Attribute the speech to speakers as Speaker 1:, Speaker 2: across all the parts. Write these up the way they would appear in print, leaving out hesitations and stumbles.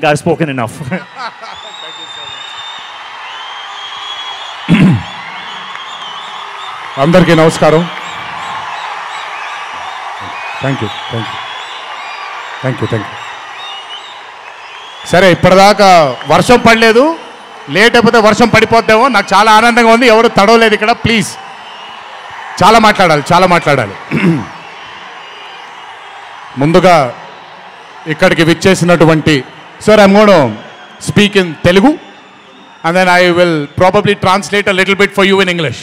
Speaker 1: I've spoken enough.
Speaker 2: అందరికీ నమస్కారం. Thank you. సరే, ఇప్పటిదాకా వర్షం పడలేదు, లేట్ అయిపోతే వర్షం పడిపోద్దేమో. నాకు చాలా ఆనందంగా ఉంది. ఎవరు తడవలేదు ఇక్కడ. ప్లీజ్, చాలా మాట్లాడాలి. ముందుగా ఇక్కడికి విచ్చేసినటువంటి sir, I'm gonna speak in Telugu and then I will probably translate a little bit for you in English.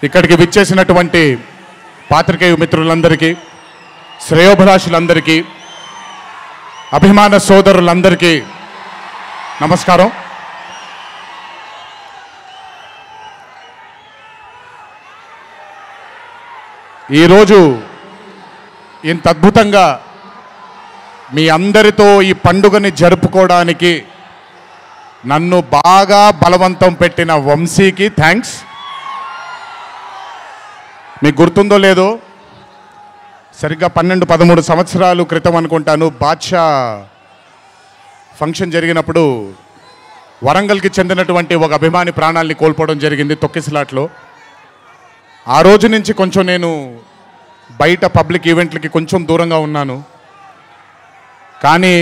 Speaker 2: ఇక్కడికి విచ్చేసినటువంటి పాత్రికేయ మిత్రులందరికీ, శ్రేయోభిలాషులందరికీ, అభిమాన సోదరులందరికీ నమస్కారం. ఈరోజు ఇంత అద్భుతంగా మీ అందరితో ఈ పండుగని జరుపుకోవడానికి నన్ను బాగా బలవంతం పెట్టిన వంశీకి థ్యాంక్స్. మీకు గుర్తుందో లేదో, సరిగ్గా 12-13 సంవత్సరాల క్రితం అనుకుంటాను, బాద్షా ఫంక్షన్ జరిగినప్పుడు వరంగల్కి చెందినటువంటి ఒక అభిమాని ప్రాణాలని కోల్పోవడం జరిగింది తొక్కిసలాట్లో. ఆ రోజు నుంచి కొంచెం నేను బయట పబ్లిక్ ఈవెంట్లకి కొంచెం దూరంగా ఉన్నాను. కానీ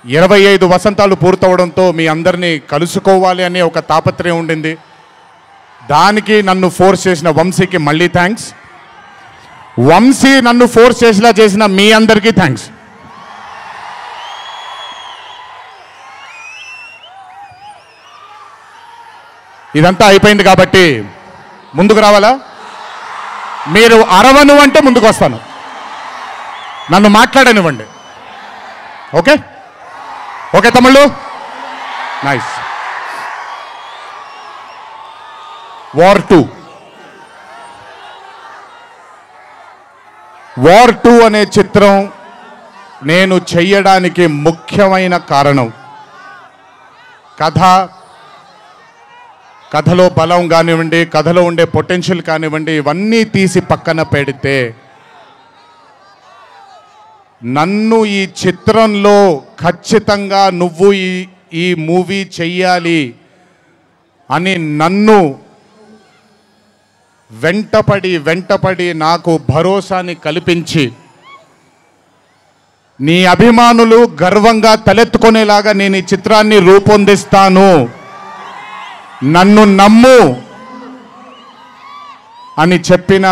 Speaker 2: 25 వసంతాలు పూర్తవడంతో మీ అందరినీ కలుసుకోవాలి అనే ఒక తాపత్రయం ఉండింది. దానికి నన్ను ఫోర్స్ చేసిన వంశీకి మళ్ళీ థ్యాంక్స్. వంశీ నన్ను ఫోర్స్ చేసేలా చేసిన మీ అందరికీ థ్యాంక్స్. ఇదంతా అయిపోయింది కాబట్టి ముందుకు రావాలా? మీరు అరవను అంటే ముందుకు వస్తాను, నన్ను మాట్లాడనివ్వండి. ఓకే తమ్ముళ్ళు, నైస్. వార్ 2 అనే చిత్రం నేను చెయ్యడానికి ముఖ్యమైన కారణం కథలో బలం కానివ్వండి, కథలో ఉండే పొటెన్షియల్ కానివ్వండి, ఇవన్నీ తీసి పక్కన పెడితే నన్ను ఈ చిత్రంలో ఖచ్చితంగా నువ్వు ఈ మూవీ చెయ్యాలి అని నన్ను వెంటపడి నాకు భరోసాని కల్పించి, నీ అభిమానులు గర్వంగా తలెత్తుకునేలాగా నేను ఈ చిత్రాన్ని రూపొందిస్తాను, నన్ను నమ్ము అని చెప్పిన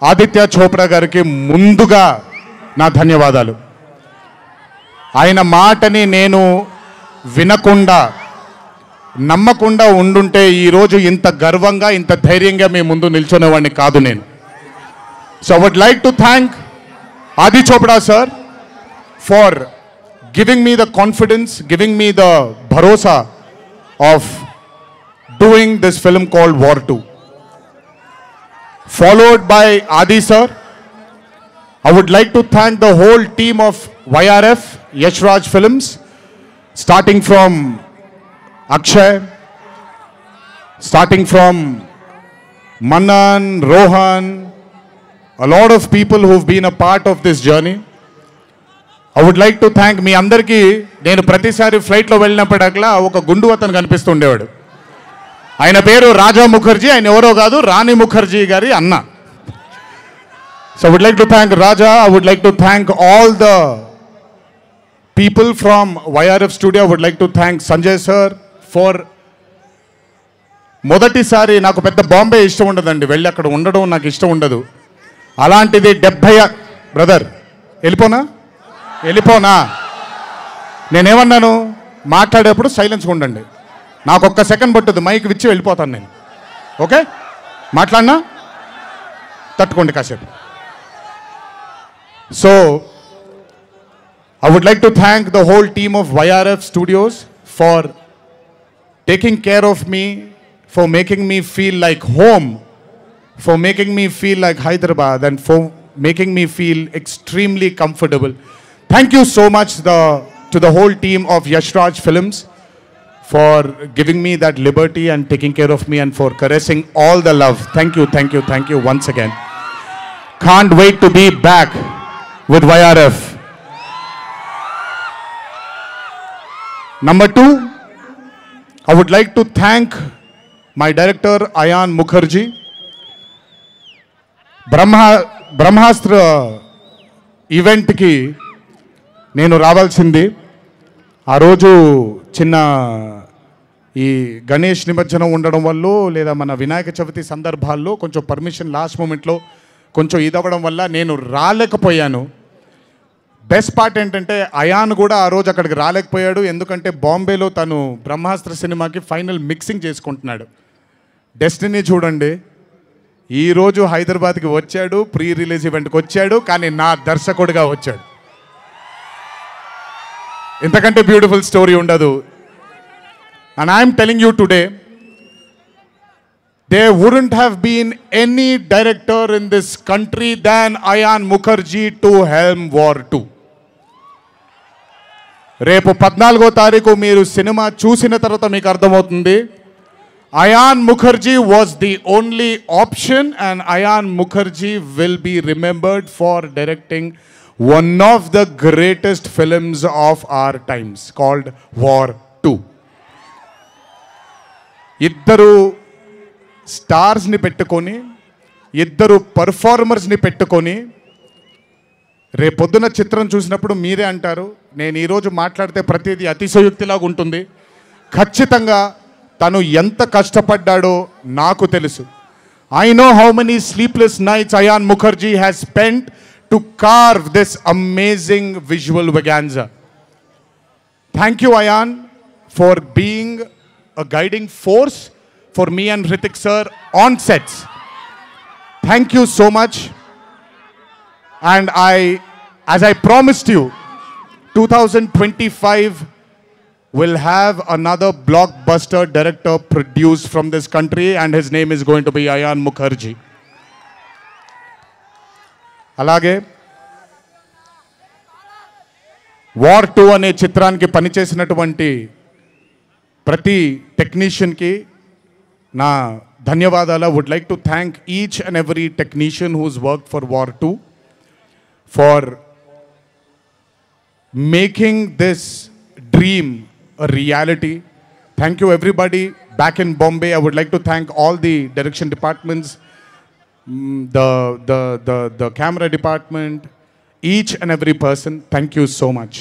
Speaker 2: ఆదిత్య చోప్రా గారికి ముందుగా నా ధన్యవాదాలు. ఆయన మాటని నేను వినకుండా నమ్మకుండా ఉండుంటే ఈరోజు ఇంత గర్వంగా ఇంత ధైర్యంగా మీ ముందు నిల్చునేవాడిని కాదు నేను. So I would like to thank Adi Chopra sir for giving me the confidence, giving me the భరోసా of doing this film called War 2. Followed by Adi sir, I would like to thank the whole team of YRF, Yash Raj Films, starting from Akshay, starting from Manan, Rohan, a lot of people who've been a part of this journey. I would like to thank మీ అందరికీ. నేను ప్రతిసారి ఫ్లైట్లో వెళ్ళినప్పుడల్లా ఒక గుండు అతను కనిపిస్తుండేవాడు. ఆయన పేరు రాజా ముఖర్జీ. ఆయన ఎవరో కాదు, రాణి ముఖర్జీ గారి అన్న. So I would like to thank Raja. I would like to thank all the people from YRF studio. I would like to thank Sanjay sir for మొదటిసారి. నాకు పెద్ద బాంబే ఇష్టం ఉండదండి, వెళ్ళి అక్కడ ఉండడం నాకు ఇష్టం ఉండదు. అలాంటిది 70 బ్రదర్ వెళ్ళిపోనా? నేనేమన్నాను, మాట్లాడేప్పుడు సైలెన్స్గా ఉండండి. నాకు ఒక్క సెకండ్ పట్టుద్ది, మైక్ విచ్చి వెళ్ళిపోతాను నేను. ఓకే, మాట్లాడినా తట్టుకోండి కాసేపు. So I would like to thank the whole team of YRF Studios for taking care of me, for making me feel like home, for making me feel like Hyderabad, and for making me feel extremely comfortable. Thank you so much to the whole team of Yash Raj Films for giving me that liberty and taking care of me and for caressing all the love. Thank you once again. Can't wait to be back with YRF. Number two, I would like to thank my director Ayan Mukherjee. బ్రహ్మాస్త్ర ఈవెంట్కి నేను రావాల్సింది. ఆ రోజు చిన్న ఈ గణేష్ నిమజ్జనం ఉండడం వల్ల లేదా మన వినాయక చవితి సందర్భాల్లో కొంచెం పర్మిషన్ లాస్ట్ మూమెంట్లో కొంచెం ఇదవ్వడం వల్ల నేను రాలేకపోయాను. బెస్ట్ పార్ట్ ఏంటంటే అయాన్ కూడా ఆ రోజు అక్కడికి రాలేకపోయాడు. ఎందుకంటే బాంబేలో తను బ్రహ్మాస్త్ర సినిమాకి ఫైనల్ మిక్సింగ్ చేసుకుంటున్నాడు. డెస్టినీ చూడండి, ఈరోజు హైదరాబాద్కి వచ్చాడు, ప్రీ రిలీజ్ ఈవెంట్కి వచ్చాడు, కానీ నా దర్శకుడిగా వచ్చాడు. ఇంతకంటే బ్యూటిఫుల్ స్టోరీ ఉండదు. And I'm telling you today, there wouldn't have been any director in this country than Ayan Mukherjee to helm War 2. రేపు 14వ తారీఖు మీరు సినిమా చూసిన తర్వాత మీకు అర్థమవుతుంది. Ayan Mukherjee was the only option, and Ayan Mukherjee will be remembered for directing one of the greatest films of our times called War 2. ఇద్దరు స్టార్స్ని పెట్టుకొని, ఇద్దరు పర్ఫార్మర్స్ని పెట్టుకొని రేపొద్దున చిత్రం చూసినప్పుడు మీరే అంటారు, నేను ఈరోజు మాట్లాడితే ప్రతిదీ అతిశయోక్తిలాగా ఉంటుంది. ఖచ్చితంగా తను ఎంత కష్టపడ్డాడో నాకు తెలుసు. I know how many sleepless nights Ayan Mukherjee has spent to carve this amazing visual vaganza. Thank you, Ayan, for being a guiding force for me and Hrithik sir on sets. Thank you so much. And as I promised you, 2025 will have another blockbuster director produced from this country, and his name is going to be Ayan Mukherjee. అలాగే War 2 అనే చిత్రానికి పనిచేసినటువంటి ప్రతి టెక్నీషియన్కి నా ధన్యవాదాలు. Would like to thank each and every technician whose work for War 2 for making this dream a reality. Thank you everybody back in Bombay. I would like to thank all the direction departments, the camera department, each and every person. Thank you so much.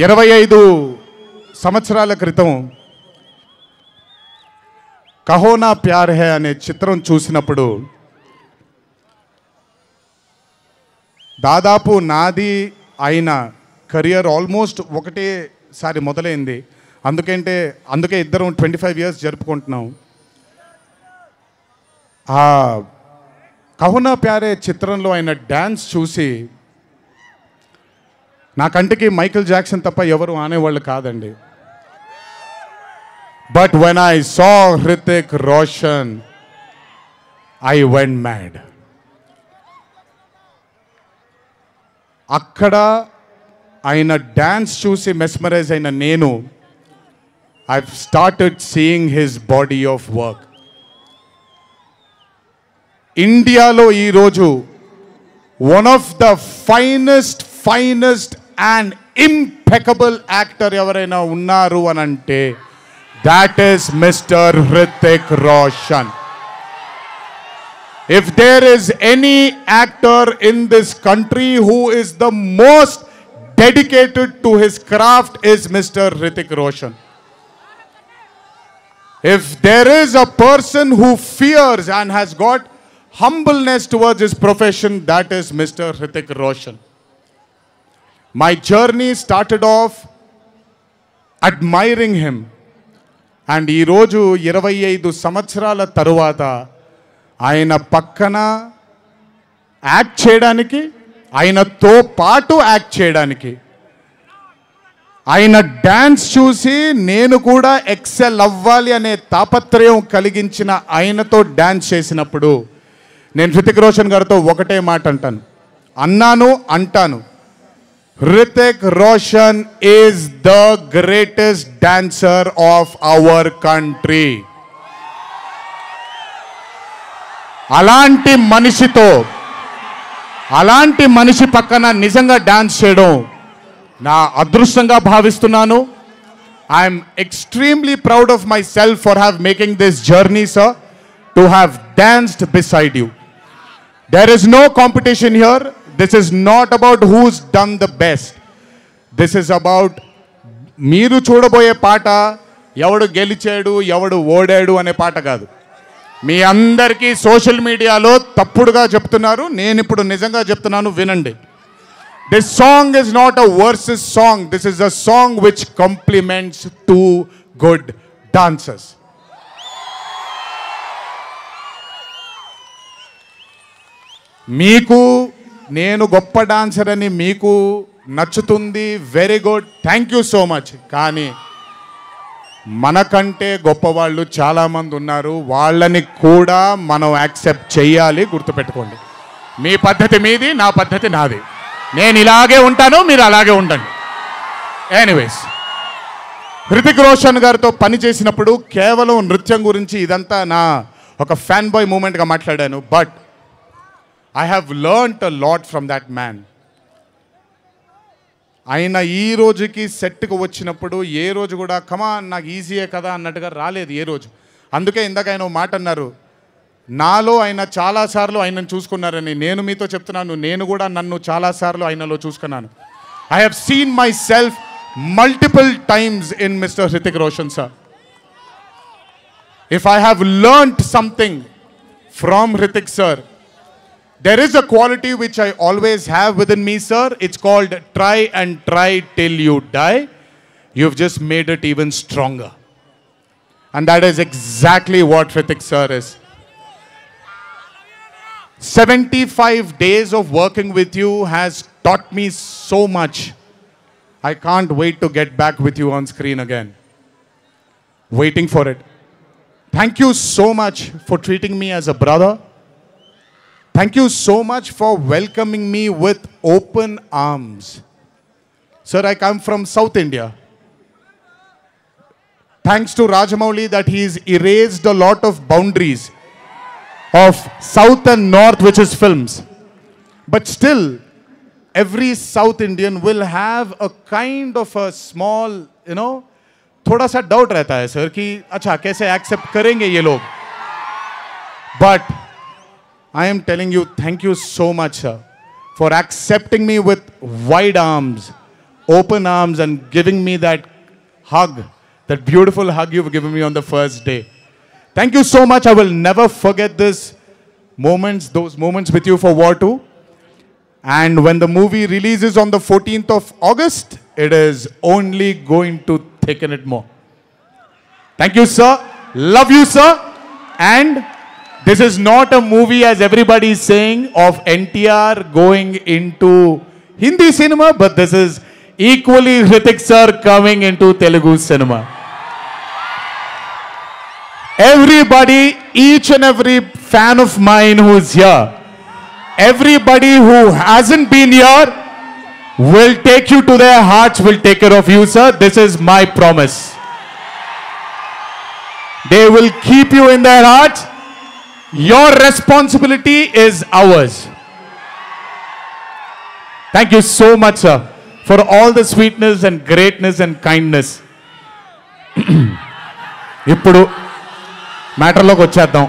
Speaker 2: 25 సంవత్సరాల క్రితం కహో నా ప్యార్ high అనే చిత్రం చూసినప్పుడు దాదాపు నాది అయిన career almost ఒకటేసారి మొదలైంది. అందుకే ఇద్దరం 25 years జరుపుకుంటున్నాం. ఆ కహో నా ప్యార్ హై చిత్రంలో ఆయన డ్యాన్స్ చూసి నా కంటికి మైకేల్ జాక్సన్ తప్ప ఎవరు ఆనేవాళ్ళు కాదండి. But when I saw Hrithik Roshan, I went mad. అక్కడ ఆయన డాన్స్ చూసి మెస్మరైజ్ అయిన నేను I've started seeing his body of work. ఇండియాలో ఈరోజు one of the finest and impeccable actor ఎవరైనా ఉన్నారు అని అంటే that is Mr. Hrithik Roshan. If there is any actor in this country who is the most dedicated to his craft is Mr. Hrithik Roshan. If there is a person who fears and has got humbleness towards his profession, that is Mr. Hrithik Roshan. My journey started off admiring him. And ఈరోజు 25 సంవత్సరాల తరువాత ఆయన పక్కన act చేయడానికి, ఆయనతో పాటు act చేయడానికి, ఆయన డ్యాన్స్ చూసి నేను కూడా ఎక్సెల్ అవ్వాలి అనే తాపత్రయం కలిగించిన ఆయనతో డ్యాన్స్ చేసినప్పుడు నేను హృతిక్ రోషన్ గారితో ఒకటే మాట అంటాను, Hrithik Roshan is the greatest dancer of our country. అలాంటి మనిషితో అలాంటి మనిషి పక్కన నిజంగా డాన్స్ చేయడం నా అదృష్టంగా భావిస్తున్నాను. I'm extremely proud of myself for have making this journey sir, to have danced beside you. There is no competition here. This is not about who's done the best. This is about మీరు చూడబోయే పాట ఎవడు గెలిచాడు ఎవడు ఓడాడు అనే పాట కాదు. మీ అందరికీ సోషల్ మీడియాలో తప్పుడుగా చెప్తున్నారు, నేను ఇప్పుడు నిజంగా చెప్తున్నాను, వినండి. This song is not a versus song. This is a song which compliments too good dancers. మీకు నేను గొప్ప డాన్సర్ అని మీకు నచ్చుతుంది, very good, thank you so much. కానీ మనకంటే గొప్పవాళ్ళు చాలామంది ఉన్నారు, వాళ్ళని కూడా మనం యాక్సెప్ట్ చేయాలి. గుర్తుపెట్టుకోండి, మీ పద్ధతి మీది, నా పద్ధతి నాది. నేను ఇలాగే ఉంటాను, మీరు అలాగే ఉండండి. ఎనీవేస్, హృతిక్ రోషన్ గారితో పని చేసినప్పుడు కేవలం నృత్యం గురించి ఇదంతా నా ఒక ఫ్యాన్ బాయ్ మూమెంట్గా మాట్లాడాను. But I have learned a lot from that man. ఆయన ఈ రోజుకి సెట్కి వచ్చినప్పుడు ఏ రోజు కూడా కమాన్ నాకు ఈజీయే కదా అన్నట్టుగా రాలేదు ఏ రోజు. అందుకే ఇందాక ఆయన మాట అన్నారు, నాలో ఆయన చాలాసార్లు ఆయనను చూసుకున్నారని. నేను మీతో చెప్తున్నాను, నేను కూడా నన్ను చాలాసార్లు ఆయనలో చూసుకున్నాను. I have seen my self multiple times in mister Hrithik Roshan sir. If I have learned something from Hrithik sir, there is a quality which I always have within me, sir. It's called try and try till you die. You've just made it even stronger. And that is exactly what Hritik sir is. 75 days of working with you has taught me so much. I can't wait to get back with you on screen again. Waiting for it. Thank you so much for treating me as a brother. Thank you so much for welcoming me with open arms. Sir, I come from South India. Thanks to Rajamouli that he's erased a lot of boundaries of South and North, which is films. But still, every South Indian will have a kind of a small, थोड़ा सा doubt रहता है sir कि अच्छा कैसे accept करेंगे ये लोग. But I am telling you, thank you so much, sir, for accepting me with wide arms, open arms, and giving me that hug, that beautiful hug you've given me on the first day. Thank you so much. I will never forget those moments with you for War 2. And when the movie releases on the 14th of August, it is only going to thicken it more. Thank you, sir. Love you, sir. And this is not a movie, as everybody is saying, of NTR going into Hindi cinema, but this is equally Hritik sir coming into Telugu cinema. Everybody, each and every fan of mine who is here, everybody who hasn't been here will take you to their hearts, will take care of you, sir. This is my promise. They will keep you in their hearts. Your responsibility is ours. Thank you so much, sir, for all the sweetness and greatness and kindness. ఇప్పుడు మ్యాటర్లోకి వచ్చేద్దాం.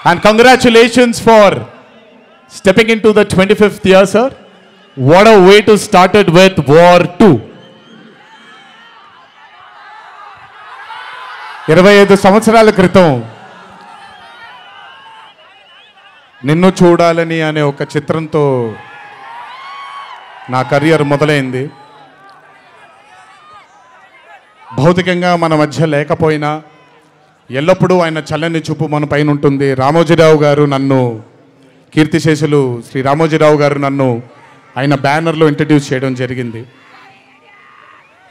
Speaker 2: And congratulations for stepping into the 25th year, sir. What a way to start it with War 2. 25 సంవత్సరాల క్రితం నిన్ను చూడాలని అనే ఒక చిత్రంతో నా కెరియర్ మొదలైంది. భౌతికంగా మన మధ్య లేకపోయినా ఎల్లప్పుడూ ఆయన చల్లని చూపు మన పైన ఉంటుంది. రామోజీరావు గారు నన్ను, కీర్తిశేషులు శ్రీ రామోజీరావు గారు నన్ను ఆయన బ్యానర్లో ఇంట్రడ్యూస్ చేయడం జరిగింది.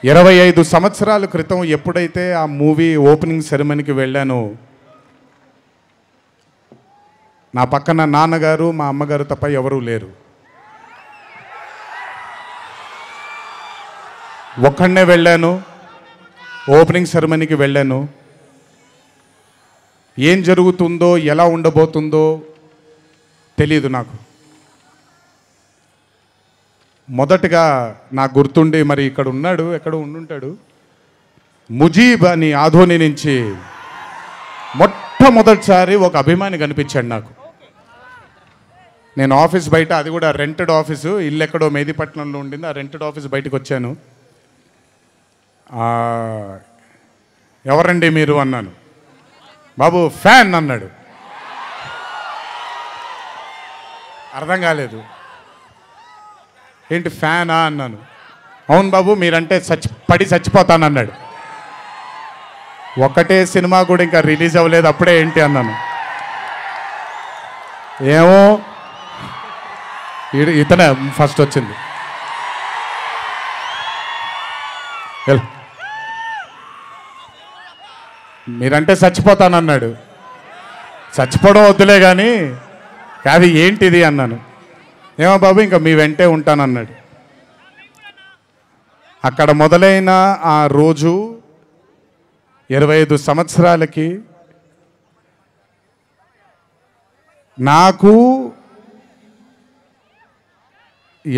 Speaker 2: 25 సంవత్సరాల క్రితం ఎప్పుడైతే ఆ మూవీ ఓపెనింగ్ సెరమనీకి వెళ్ళానో, నా పక్కన నాన్నగారు మా అమ్మగారు తప్ప ఎవరూ లేరు. ఒక్కడనే వెళ్ళాను, ఓపెనింగ్ సెరమనీకి వెళ్ళాను. ఏం జరుగుతుందో ఎలా ఉండబోతుందో తెలియదు నాకు. మొదటగా నాకు గుర్తుండి, మరి ఇక్కడ ఉన్నాడు, ఎక్కడ ఉండుంటాడు, ముజీబ్ అని ఆధోని నుంచి మొట్టమొదటిసారి ఒక అభిమాని కనిపించాడు నాకు. నేను ఆఫీస్ బయట, అది కూడా రెంటెడ్ ఆఫీసు, ఇల్లు ఎక్కడో మేదిపట్నంలో ఉండింది, ఆ రెంటెడ్ ఆఫీస్ బయటకు వచ్చాను. ఎవరండి మీరు అన్నాను. బాబు ఫ్యాన్ అన్నాడు. అర్థం కాలేదు. ఏంటి ఫ్యానా అన్నాను. అవును బాబు, మీరంటే పడి చచ్చిపోతానన్నాడు. ఒకటే సినిమా కూడా ఇంకా రిలీజ్ అవ్వలేదు, అప్పుడే ఏంటి అన్నాను. ఏమో ఇతనే ఫస్ట్ వచ్చింది. మీరంటే చచ్చిపోతానన్నాడు. చచ్చిపోవడం వద్దులే కానీ కాదు ఏంటిది అన్నాను. ఏమో బాబు ఇంకా మీ వెంటే ఉంటానన్నాడు. అక్కడ మొదలైన ఆ రోజు 25 సంవత్సరాలకి నాకు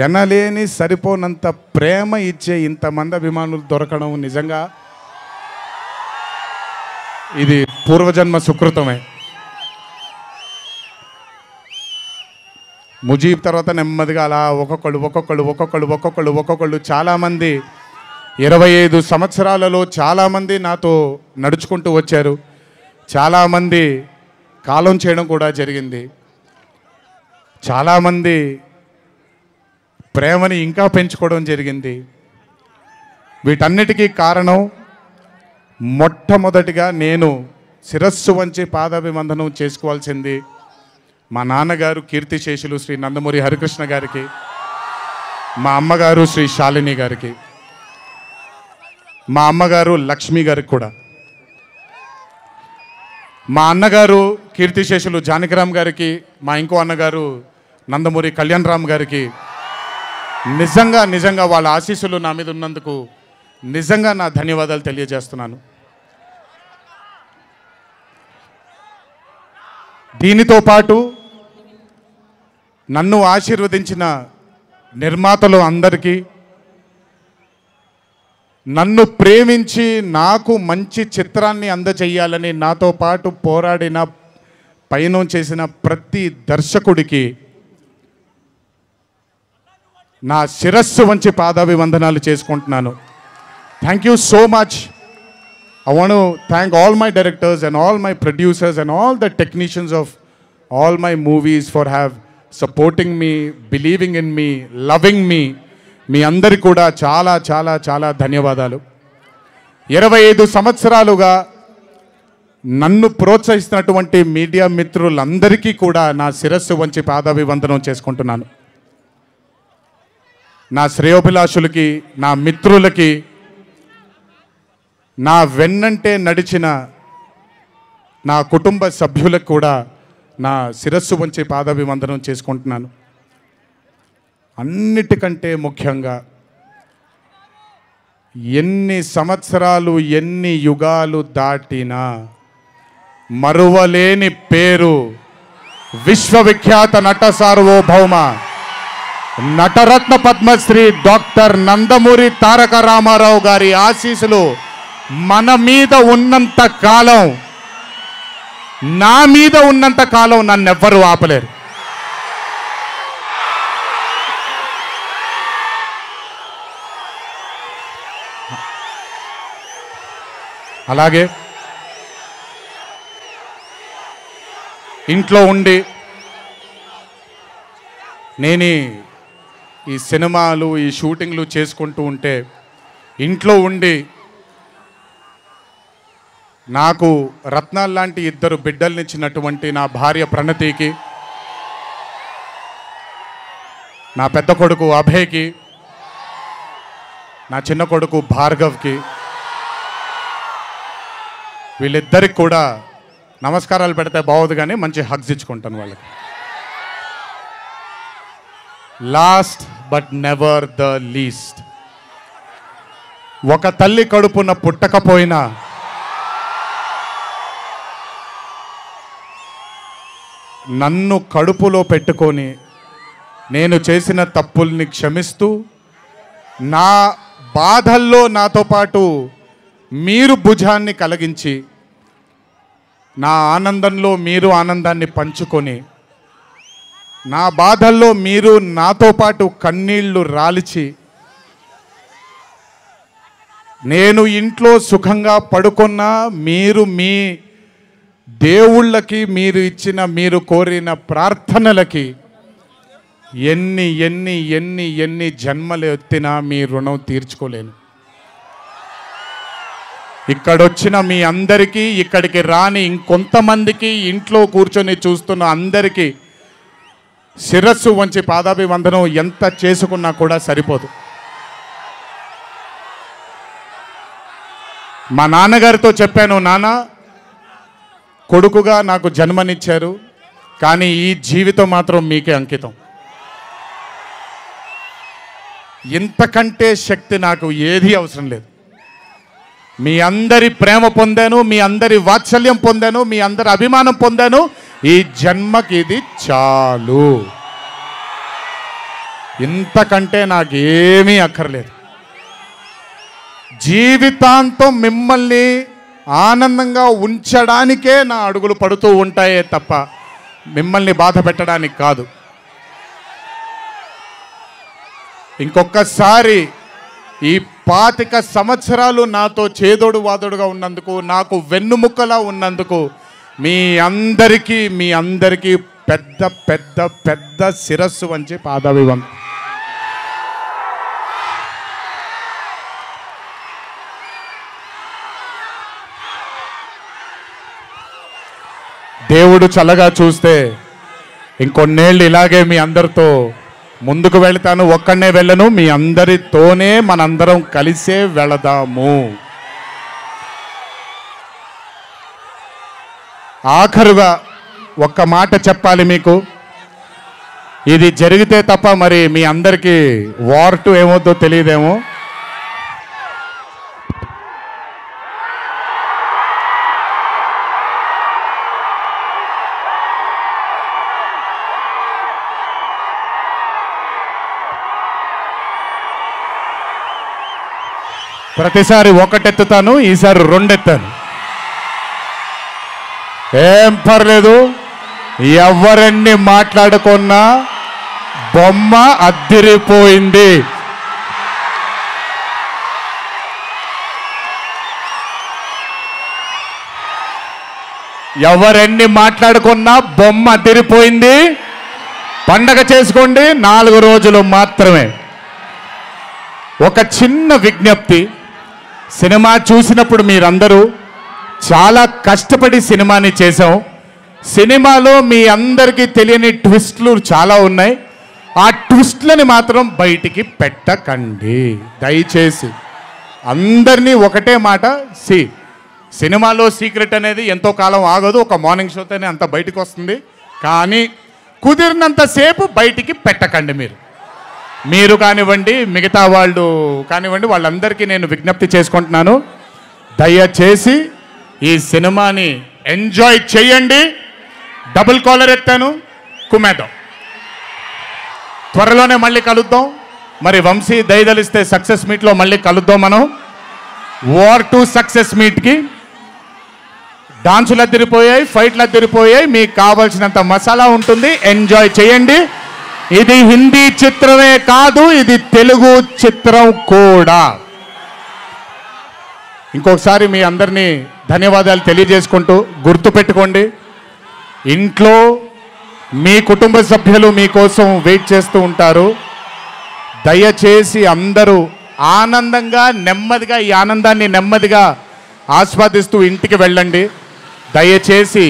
Speaker 2: ఎనలేని సరిపోనంత ప్రేమ ఇచ్చే ఇంతమంది అభిమానులు దొరకడం నిజంగా ఇది పూర్వజన్మ సుకృతమే. ముజీబ్ తర్వాత నెమ్మదిగా అలా ఒక్కొక్కళ్ళు చాలామంది 25 సంవత్సరాలలో చాలామంది నాతో నడుచుకుంటూ వచ్చారు. చాలామంది కాలం చేయడం కూడా జరిగింది. చాలామంది ప్రేమని ఇంకా పెంచుకోవడం జరిగింది. వీటన్నిటికీ కారణం మొట్టమొదటిగా నేను శిరస్సు వంచి పాదాభివందనం చేసుకోవాల్సింది మా నాన్నగారు కీర్తిశేషులు శ్రీ నందమూరి హరికృష్ణ గారికి, మా అమ్మగారు శ్రీ శాలిని గారికి, మా అమ్మగారు లక్ష్మి గారికి కూడా, మా అన్నగారు కీర్తిశేషులు జానకిరామ్ గారికి, మా ఇంకో అన్నగారు నందమూరి కళ్యాణ్ రామ్ గారికి నిజంగా వాళ్ళ ఆశీస్సులు నా మీద ఉన్నందుకు నిజంగా నా ధన్యవాదాలు తెలియజేస్తున్నాను. దీనితో పాటు నన్ను ఆశీర్వదించిన నిర్మాతలు అందరికీ, నన్ను ప్రేమించి నాకు మంచి చిత్రాన్ని అందజేయాలని నాతో పాటు పోరాడిన పయనం చేసిన ప్రతి దర్శకుడికి నా శిరస్సు వంచి పాదాభివందనాలు చేసుకుంటున్నాను. Thank you so much. I want to thank all my directors and all my producers and all the technicians of all my movies for supporting me, believing in me, loving me. మీ అందరికీ కూడా చాలా చాలా చాలా ధన్యవాదాలు. 25 సంవత్సరాలుగా నన్ను ప్రోత్సహిస్తున్నటువంటి media మిత్రులందరికీ కూడా నా శిరస్సు వంచి పాదాభివందనం చేసుకుంటున్నాను. నా శ్రేయోభిలాషులకి, నా మిత్రులకి, నా వెన్నంటే నడిచిన నా కుటుంబ సభ్యులకు కూడా నా శిరస్సు వంచి పాదాభివందనం చేసుకుంటున్నాను. అన్నిటికంటే ముఖ్యంగా ఎన్ని సంవత్సరాలు ఎన్ని యుగాలు దాటినా మరువలేని పేరు విశ్వవిఖ్యాత నట సార్వభౌమ నటరత్న పద్మశ్రీ డాక్టర్ నందమూరి తారక రామారావు గారి ఆశీస్సులు మన మీద ఉన్నంత కాలం, నా మీద ఉన్నంత కాలం నన్నెవ్వరూ ఆపలేరు. అలాగే ఇంట్లో ఉండి నేను ఈ సినిమాలు ఈ షూటింగ్లు చేసుకుంటూ ఉంటే, ఇంట్లో ఉండి నాకు రత్నాలు లాంటి 2 బిడ్డల్నిచ్చినటువంటి నా భార్య ప్రణతికి, నా పెద్ద కొడుకు అభయ్కి, నా చిన్న కొడుకు భార్గవ్కి, వీళ్ళిద్దరికి కూడా నమస్కారాలు పెడితే బాగోదు కానీ మంచి హగ్స్ ఇచ్చుకుంటాను వాళ్ళకి. Last but never the least, ఒక తల్లి కడుపున పుట్టకపోయినా నన్ను కడుపులో పెట్టుకొని నేను చేసిన తప్పుల్ని క్షమిస్తూ నా బాధల్లో నాతో పాటు మీరు భుజాన్ని కలిగించి నా ఆనందంలో మీరు ఆనందాన్ని పంచుకొని నా బాధల్లో మీరు నాతో పాటు కన్నీళ్లు రాల్చి నేను ఇంట్లో సుఖంగా పడుకున్నా మీరు మీ దేవుళ్ళకి మీరు ఇచ్చిన మీరు కోరిన ప్రార్థనలకి ఎన్ని ఎన్ని ఎన్ని ఎన్ని జన్మలు ఎత్తినా మీ రుణం తీర్చుకోలేను. ఇక్కడొచ్చిన మీ అందరికీ, ఇక్కడికి రాని ఇంకొంతమందికి, ఇంట్లో కూర్చొని చూస్తున్న అందరికీ శిరస్సు వంచి పాదాభివందనం ఎంత చేసుకున్నా కూడా సరిపోదు. మా నాన్నగారితో చెప్పాను, నాన్న కొడుకుగా నాకు జన్మనిచ్చారు, కానీ ఈ జీవితం మాత్రం మీకే అంకితం. ఇంతకంటే శక్తి నాకు ఏది అవసరం లేదు. మీ అందరి ప్రేమ పొందాను, మీ అందరి వాత్సల్యం పొందాను, మీ అందరి అభిమానం పొందాను. ఈ జన్మకి ఇది చాలు. ఇంతకంటే నాకేమీ అక్కర్లేదు. జీవితాంతం మిమ్మల్ని ఆనందంగా ఉంచడానికే నా అడుగులు పడుతూ ఉంటాయే తప్ప మిమ్మల్ని బాధ పెట్టడానికి కాదు. ఇంకొకసారి ఈ 25 సంవత్సరాలు నాతో చేదోడు వాదోడుగా ఉన్నందుకు, నాకు వెన్నుముక్కలా ఉన్నందుకు మీ అందరికీ పెద్ద పెద్ద పెద్ద శిరస్సు వంచి పాదాభివందనం. దేవుడు చల్లగా చూస్తే ఇంకొన్నేళ్ళు ఇలాగే మీ అందరితో ముందుకు వెళ్తాను. ఒక్కడనే వెళ్ళను, మీ అందరితోనే మనందరం కలిసే వెళదాము. ఆఖరుగా ఒక్క మాట చెప్పాలి మీకు. ఇది జరిగితే తప్ప మరి మీ అందరికీ వార్ 2 ఏమవుతుందో తెలియదేమో. ప్రతిసారి 1 ఎత్తుతాను, ఈసారి 2 ఎత్తాను. ఏం పర్లేదు, ఎవరెన్ని మాట్లాడుకున్నా బొమ్మ అద్దిరిపోయింది. ఎవరెన్ని మాట్లాడుకున్నా బొమ్మ అద్దిరిపోయింది. పండగ చేసుకోండి, 4 రోజులు మాత్రమే. ఒక చిన్న విజ్ఞప్తి, సినిమా చూసినప్పుడు మీరందరూ చాలా కష్టపడి సినిమాని చేశాం. సినిమాలో మీ అందరికీ తెలియని ట్విస్ట్లు చాలా ఉన్నాయి. ఆ ట్విస్ట్లని మాత్రం బయటికి పెట్టకండి దయచేసి. అందరినీ ఒకటే మాట, సినిమాలో సీక్రెట్ అనేది ఎంతో కాలం ఆగదు, ఒక మార్నింగ్ షోతోనే అంత బయటికి వస్తుంది. కానీ కుదిరినంతసేపు బయటికి పెట్టకండి. మీరు కానివ్వండి, మిగతా వాళ్ళు కానివ్వండి, వాళ్ళందరికీ నేను విజ్ఞప్తి చేసుకుంటున్నాను, దయచేసి ఈ సినిమాని ఎంజాయ్ చేయండి. డబుల్ కాలర్ ఎత్తాను, కుమ్మేద్దాం. త్వరలోనే మళ్ళీ కలుద్దాం. మరి వంశీ దయదలిస్తే సక్సెస్ మీట్లో మళ్ళీ కలుద్దాం. మనం వార్ 2 సక్సెస్ మీట్కి డాన్సులు అద్దరిపోయాయి, ఫైట్లు అద్దరిపోయాయి. మీకు కావాల్సినంత మసాలా ఉంటుంది, ఎంజాయ్ చేయండి. ఇది హిందీ చిత్రమే కాదు, ఇది తెలుగు చిత్రం కూడా. ఇంకొకసారి మీ అందరినీ ధన్యవాదాలు తెలియజేసుకుంటూ, గుర్తుపెట్టుకోండి, ఇంట్లో మీ కుటుంబ సభ్యులు మీకోసం వెయిట్ చేస్తూ ఉంటారు. దయచేసి అందరూ ఆనందంగా నెమ్మదిగా ఈ ఆనందాన్ని నెమ్మదిగా ఆస్వాదిస్తూ ఇంటికి వెళ్ళండి. దయచేసి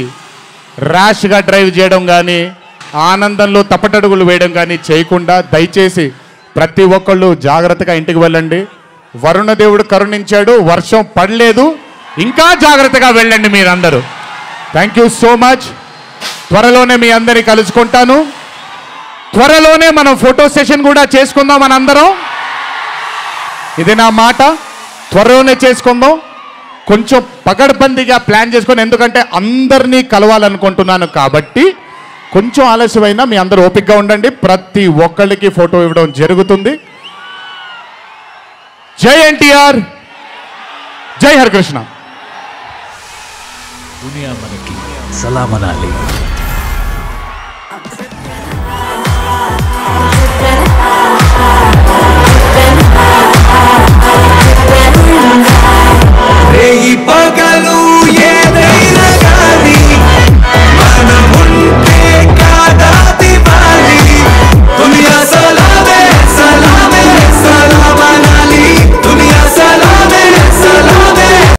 Speaker 2: ర్యాష్గా డ్రైవ్ చేయడం కానీ, ఆనందంలో తప్పటడుగులు వేయడం కానీ చేయకుండా దయచేసి ప్రతి ఒక్కళ్ళు జాగ్రత్తగా ఇంటికి వెళ్ళండి. వరుణదేవుడు కరుణించాడు, వర్షం పడలేదు, ఇంకా జాగ్రత్తగా వెళ్ళండి మీరందరూ. Thank you so much. త్వరలోనే మీ అందరినీ కలుసుకుంటాను. త్వరలోనే మనం ఫోటో సెషన్ కూడా చేసుకుందాం మనందరం. ఇది నా మాట, త్వరలోనే చేసుకుందాం. కొంచెం పగడ్బందీగా ప్లాన్ చేసుకొని, ఎందుకంటే అందరినీ కలవాలనుకుంటున్నాను కాబట్టి కొంచెం ఆలస్యమైనా మీ అందరూ ఓపికగా ఉండండి. ప్రతి ఒక్కళ్ళకి ఫోటో ఇవ్వడం జరుగుతుంది. జై ఎన్టీఆర్, జై హరికృష్ణ.
Speaker 1: దునియా మనకి సలాం అనాలి.